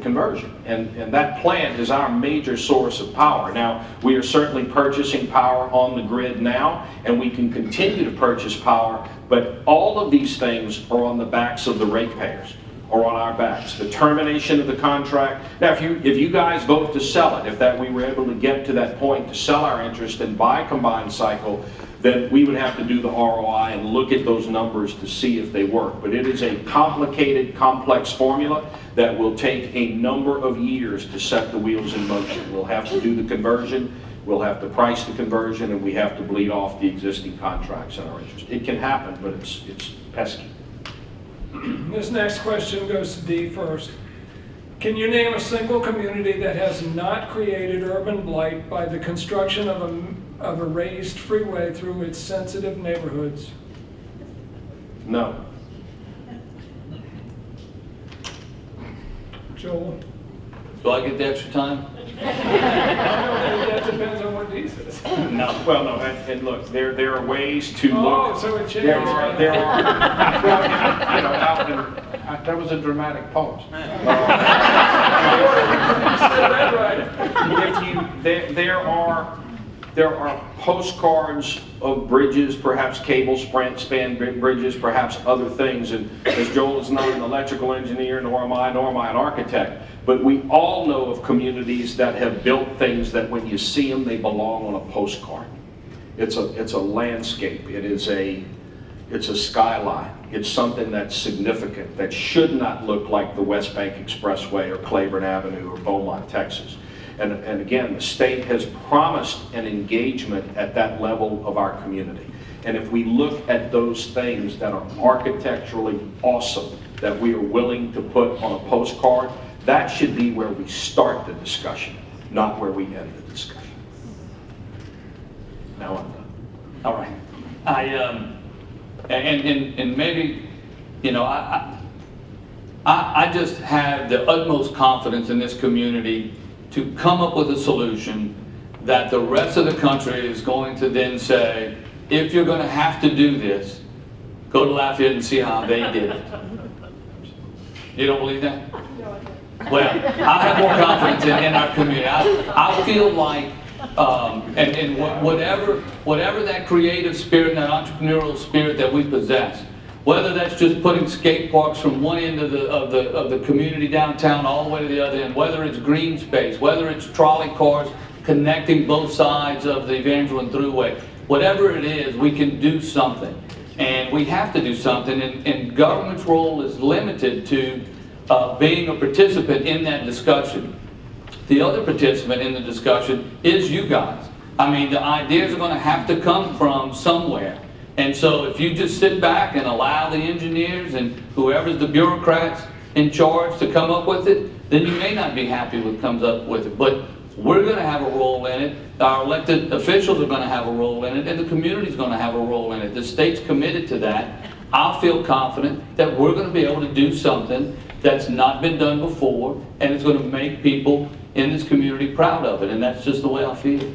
conversion. And that plant is our major source of power. Now, we are certainly purchasing power on the grid now, and we can continue to purchase power, but all of these things are on the backs of the ratepayers, or on our backs. The termination of the contract. Now, if you guys vote to sell it, if we were able to get to that point to sell our interest and buy combined cycle, then we would have to do the ROI and look at those numbers to see if they work. But it is a complicated, complex formula that will take a number of years to set the wheels in motion. We'll have to do the conversion, we'll have to price the conversion, and we have to bleed off the existing contracts in our interest. It can happen, but it's pesky. This next question goes to D first. Can you name a single community that has not created urban blight by the construction of a raised freeway through its sensitive neighborhoods? No. Joel? Do I get the extra time? That depends on what D says. No, well, no, and look, there are ways to Oh, look. so it changes. There are, well, you know, Alvin, that was a dramatic pause. You said that right. There are postcards of bridges, perhaps cable span bridges, perhaps other things. And as Joel is not an electrical engineer, nor am I an architect, but we all know of communities that have built things that when you see them, they belong on a postcard. It's a landscape. It's a skyline. It's something that's significant, that should not look like the West Bank Expressway or Claiborne Avenue or Beaumont, Texas. And again, the state has promised an engagement at that level of our community. And if we look at those things that are architecturally awesome, that we are willing to put on a postcard, that should be where we start the discussion, not where we end the discussion. Now I'm done. All right. And maybe, you know, I just have the utmost confidence in this community to come up with a solution that the rest of the country is going to then say, if you're going to have to do this, go to Lafayette and see how they did it. You don't believe that? Well, I have more confidence in our community. I feel like, whatever that creative spirit and that entrepreneurial spirit that we possess, whether that's just putting skate parks from one end of the community downtown all the way to the other end, whether it's green space, whether it's trolley cars connecting both sides of the Evangeline Thruway, whatever it is, we can do something. And we have to do something, and government's role is limited to being a participant in that discussion. The other participant in the discussion is you guys. I mean, the ideas are going to have to come from somewhere. And so if you just sit back and allow the engineers and whoever's the bureaucrats in charge to come up with it, then you may not be happy with comes up with it. But we're going to have a role in it. Our elected officials are going to have a role in it, and the community's going to have a role in it. The state's committed to that. I feel confident that we're going to be able to do something that's not been done before, and it's going to make people in this community proud of it, and that's just the way I feel.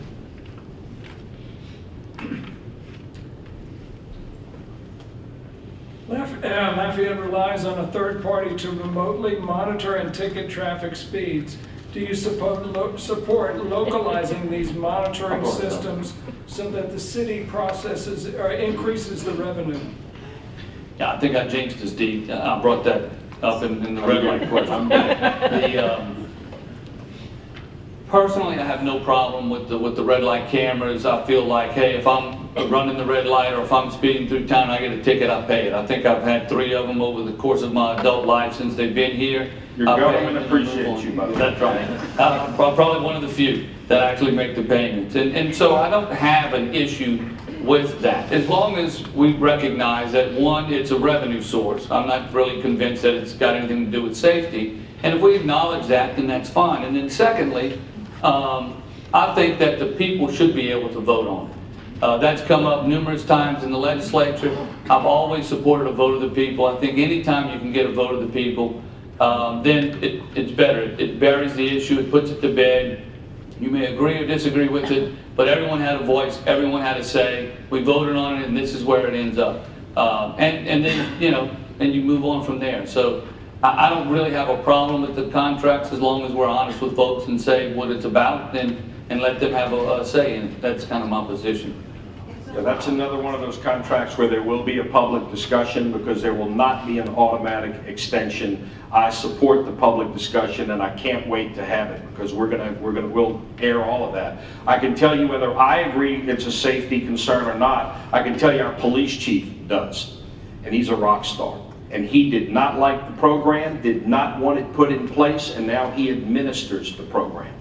Lafayette relies on a third party to remotely monitor and ticket traffic speeds. Do you support localizing these monitoring systems so that the city processes or increases the revenue? Yeah, I think I jinxed this, Steve. I brought that up in the red light question. Personally, I have no problem with the red light cameras. I feel like, hey, if I'm running the red light or if I'm speeding through town, I get a ticket, I pay it. I think I've had 3 of them over the course of my adult life since they've been here. Your government appreciates you, buddy. That's right. I'm probably one of the few that actually make the payments. And so I don't have an issue with that, as long as we recognize that, one, it's a revenue source. I'm not really convinced that it's got anything to do with safety. And if we acknowledge that, then that's fine. And then secondly, I think that the people should be able to vote on it. That's come up numerous times in the legislature. I've always supported a vote of the people. I think anytime you can get a vote of the people, then it's better. It buries the issue, it puts it to bed. You may agree or disagree with it, but everyone had a voice, everyone had a say. We voted on it, and this is where it ends up. And then, you know, and you move on from there. So I don't really have a problem with the contracts as long as we're honest with folks and say what it's about and let them have a say in it. That's kind of my position. Yeah, that's another one of those contracts where there will be a public discussion because there will not be an automatic extension. I support the public discussion and I can't wait to have it because we'll air all of that. I can tell you whether I agree it's a safety concern or not. I can tell you our police chief does, and he's a rock star. And he did not like the program, did not want it put in place, and now he administers the program.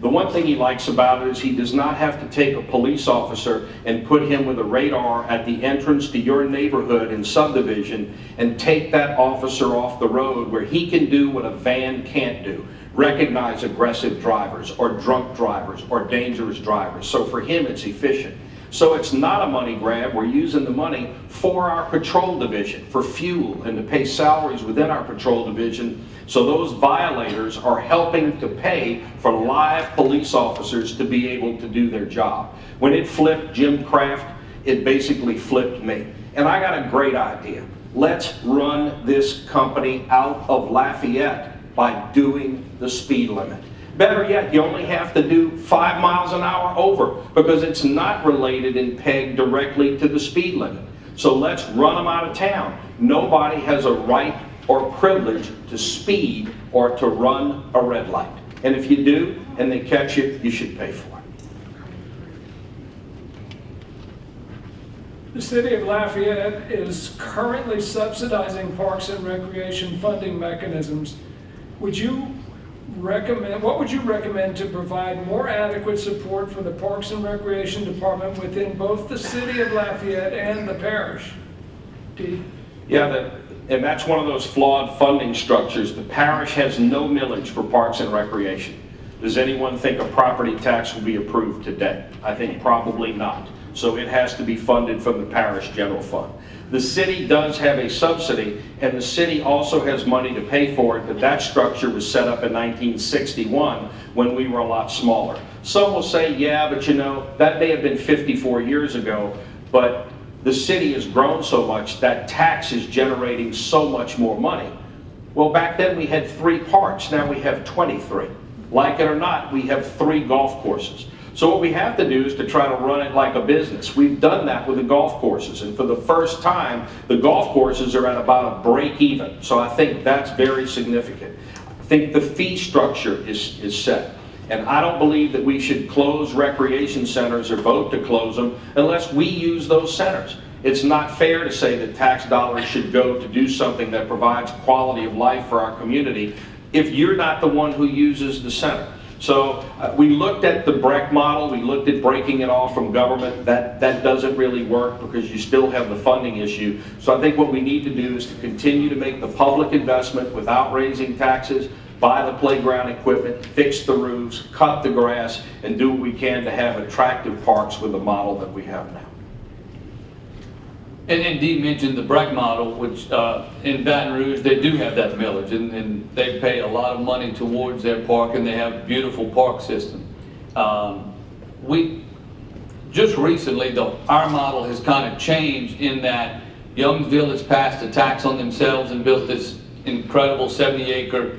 The one thing he likes about it is he does not have to take a police officer and put him with a radar at the entrance to your neighborhood and subdivision and take that officer off the road, where he can do what a van can't do. Recognize aggressive drivers or drunk drivers or dangerous drivers. So for him, it's efficient. So it's not a money grab. We're using the money for our patrol division, for fuel, and to pay salaries within our patrol division. So those violators are helping to pay for live police officers to be able to do their job. When it flipped Jim Kraft, it basically flipped me. And I got a great idea. Let's run this company out of Lafayette by doing the speed limit. Better yet, you only have to do 5 miles an hour over, because it's not related and pegged directly to the speed limit. So let's run them out of town. Nobody has a right or privilege to speed or to run a red light. And if you do, and they catch you, you should pay for it. The city of Lafayette is currently subsidizing parks and recreation funding mechanisms. What would you recommend to provide more adequate support for the Parks and Recreation Department within both the city of Lafayette and the parish? Dee? Yeah, and that's one of those flawed funding structures. The parish has no millage for parks and recreation. Does anyone think a property tax will be approved today? I think probably not. So it has to be funded from the parish general fund. The city does have a subsidy, and the city also has money to pay for it, but that structure was set up in 1961 when we were a lot smaller. Some will say, yeah, but you know, that may have been 54 years ago, but the city has grown so much, that tax is generating so much more money. Well, back then we had 3 parks, now we have 23. Like it or not, we have 3 golf courses. So what we have to do is to try to run it like a business. We've done that with the golf courses, and for the first time, the golf courses are at about a break even. So I think that's very significant. I think the fee structure is set. And I don't believe that we should close recreation centers or vote to close them unless we use those centers. It's not fair to say that tax dollars should go to do something that provides quality of life for our community if you're not the one who uses the center. So we looked at the BREC model, we looked at breaking it off from government. That doesn't really work because you still have the funding issue. So I think what we need to do is to continue to make the public investment without raising taxes, buy the playground equipment, fix the roofs, cut the grass, and do what we can to have attractive parks with the model that we have now. And Dee mentioned the BREC model, which in Baton Rouge, they do have that millage, and they pay a lot of money towards their park, and they have a beautiful park system. We just recently, though, our model has kind of changed in that Youngsville has passed a tax on themselves and built this incredible 70-acre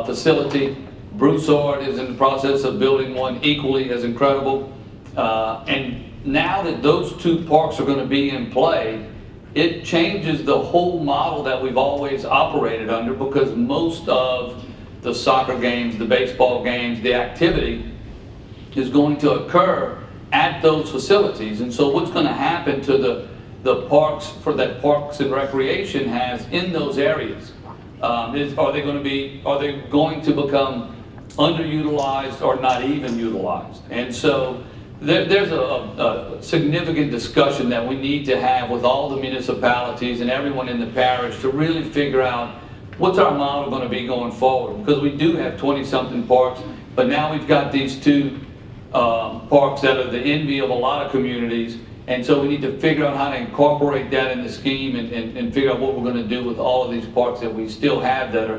facility. Broussard is in the process of building one equally as incredible. And now that those 2 parks are going to be in play, it changes the whole model that we've always operated under, because most of the soccer games, the baseball games, the activity is going to occur at those facilities. And so what's going to happen to the parks for that Parks and Recreation has in those areas? Are they going to become underutilized or not even utilized? And so there's a significant discussion that we need to have with all the municipalities and everyone in the parish to really figure out what's our model going to be going forward. Because we do have 20-something parks, but now we've got these 2 parks that are the envy of a lot of communities. And so we need to figure out how to incorporate that in the scheme and figure out what we're going to do with all of these parks that we still have that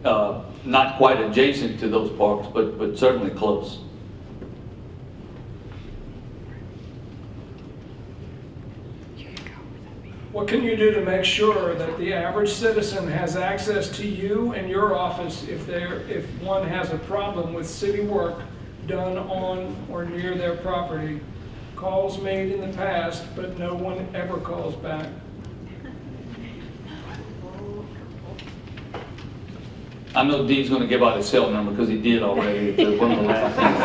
are not quite adjacent to those parks, but certainly close. What can you do to make sure that the average citizen has access to you and your office if one has a problem with city work done on or near their property? Calls made in the past, but no one ever calls back. I know Dee's going to give out his cell number because he did already at one of the last meetings.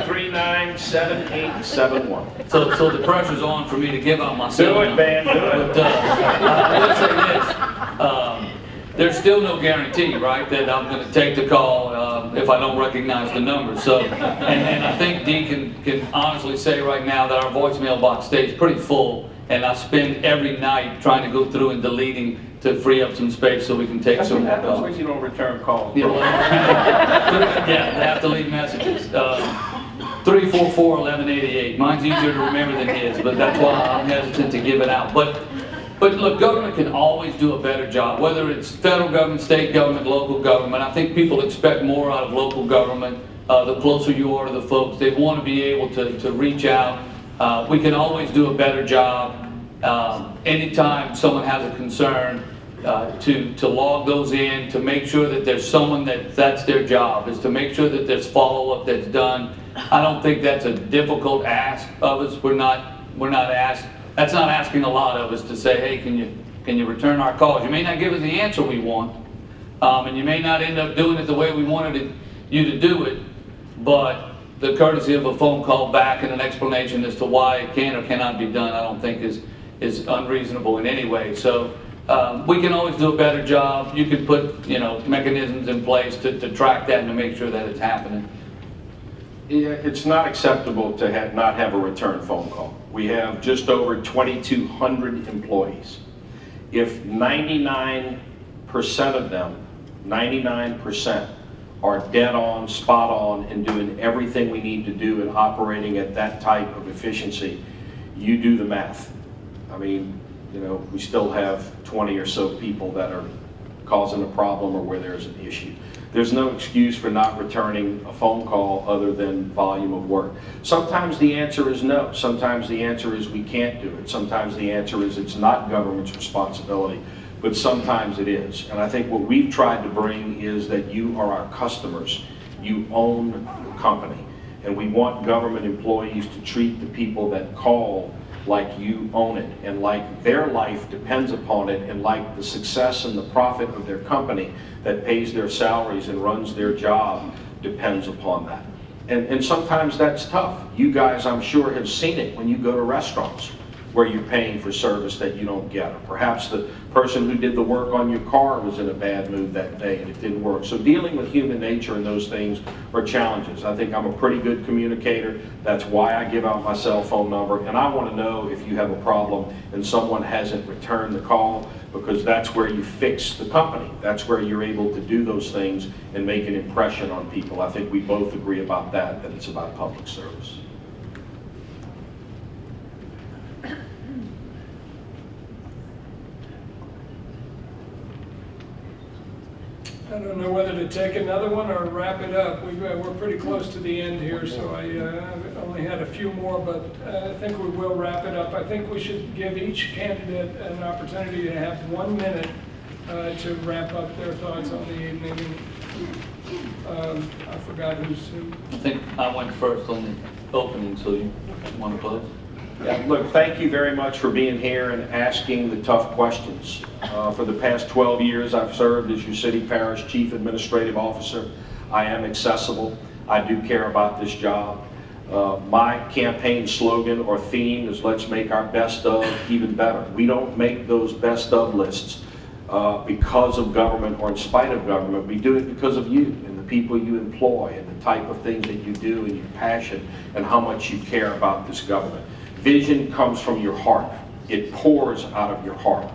739-7871. So the pressure's on for me to give out my cell Do it, number. man, do it. But I will say this. there's still no guarantee, right, that I'm going to take the call if I don't recognize the number. So, and I think Dee can honestly say right now that our voicemail box stays pretty full, and I spend every night trying to go through and deleting to free up some space so we can take That's some what more happens calls. when you don't return calls. Yeah, well, yeah, they have to leave messages. 344-1188. Mine's easier to remember than his, but that's why I'm hesitant to give it out. But look, government can always do a better job, whether it's federal government, state government, local government. I think people expect more out of local government. The closer you are to the folks, they want to be able to reach out. We can always do a better job. Anytime someone has a concern, to log those in, to make sure that there's someone that's their job, is to make sure that there's follow-up that's done. I don't think that's a difficult ask of us. We're not asked. That's not asking a lot of us to say, hey, can you return our calls? You may not give us the answer we want, and you may not end up doing it the way we wanted you to do it, but the courtesy of a phone call back and an explanation as to why it can or cannot be done, I don't think is unreasonable in any way. So we can always do a better job. You can put mechanisms in place to track that and to make sure that it's happening. Yeah, it's not acceptable to not have a return phone call. We have just over 2,200 employees. If 99% of them, 99%, are dead on, spot on, and doing everything we need to do and operating at that type of efficiency, you do the math. I mean, we still have 20 or so people that are causing a problem or where there's an issue. There's no excuse for not returning a phone call other than volume of work. Sometimes the answer is no. Sometimes the answer is we can't do it. Sometimes the answer is it's not government's responsibility, but sometimes it is. And I think what we've tried to bring is that you are our customers. You own the company. And we want government employees to treat the people that call like you own it, and like their life depends upon it, and like the success and the profit of their company that pays their salaries and runs their job depends upon that. And sometimes that's tough. You guys, I'm sure, have seen it when you go to restaurants where you're paying for service that you don't get. Or perhaps the person who did the work on your car was in a bad mood that day and it didn't work. So dealing with human nature and those things are challenges. I think I'm a pretty good communicator. That's why I give out my cell phone number. And I want to know if you have a problem and someone hasn't returned the call, because that's where you fix the company. That's where you're able to do those things and make an impression on people. I think we both agree about that it's about public service. I don't know whether to take another one or wrap it up. We're pretty close to the end here, so I've only had a few more, but I think we will wrap it up. I think we should give each candidate an opportunity to have 1 minute to wrap up their thoughts on the evening. I forgot who's who. I think I went first on the opening, so you want to close? Yeah, look, thank you very much for being here and asking the tough questions. For the past 12 years, I've served as your city parish chief administrative officer. I am accessible. I do care about this job. My campaign slogan or theme is let's make our best of even better. We don't make those best of lists because of government or in spite of government. We do it because of you and the people you employ and the type of things that you do and your passion and how much you care about this government. Vision comes from your heart. It pours out of your heart.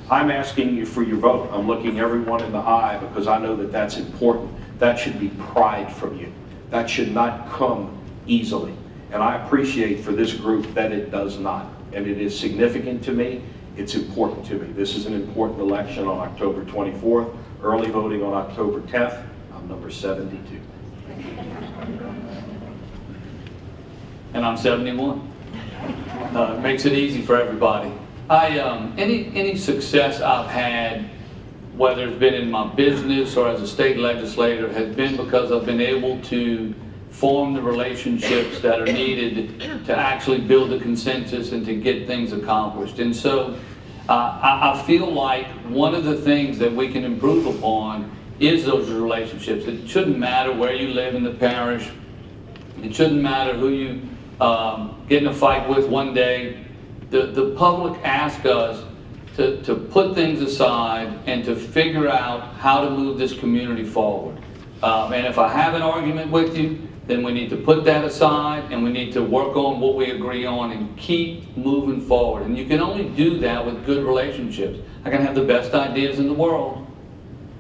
I'm asking you for your vote. I'm looking everyone in the eye because I know that that's important. That should be pride from you. That should not come easily. And I appreciate for this group that it does not. And it is significant to me. It's important to me. This is an important election on October 24th, early voting on October 10th. I'm number 72. And I'm 71. Makes it easy for everybody. Any success I've had, whether it's been in my business or as a state legislator, has been because I've been able to form the relationships that are needed to actually build a consensus and to get things accomplished. And so I feel like one of the things that we can improve upon is those relationships. It shouldn't matter where you live in the parish. It shouldn't matter who you get in a fight with one day. The public ask us to put things aside and to figure out how to move this community forward. And if I have an argument with you, then we need to put that aside and we need to work on what we agree on and keep moving forward. And you can only do that with good relationships. I can have the best ideas in the world,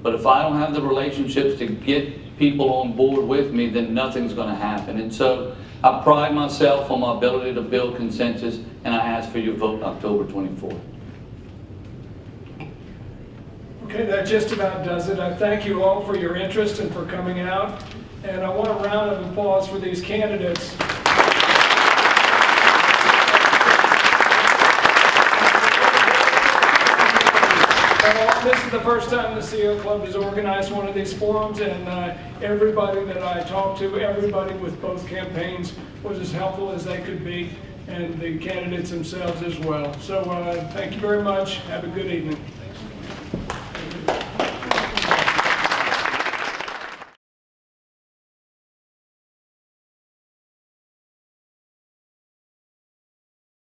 but if I don't have the relationships to get people on board with me, then nothing's going to happen. And so I pride myself on my ability to build consensus, and I ask for your vote October 24th. Okay, that just about does it. I thank you all for your interest and for coming out. And I want a round of applause for these candidates. This is the first time the CEO Club has organized one of these forums, and everybody that I talked to, everybody with both campaigns was as helpful as they could be, and the candidates themselves as well. So thank you very much. Have a good evening.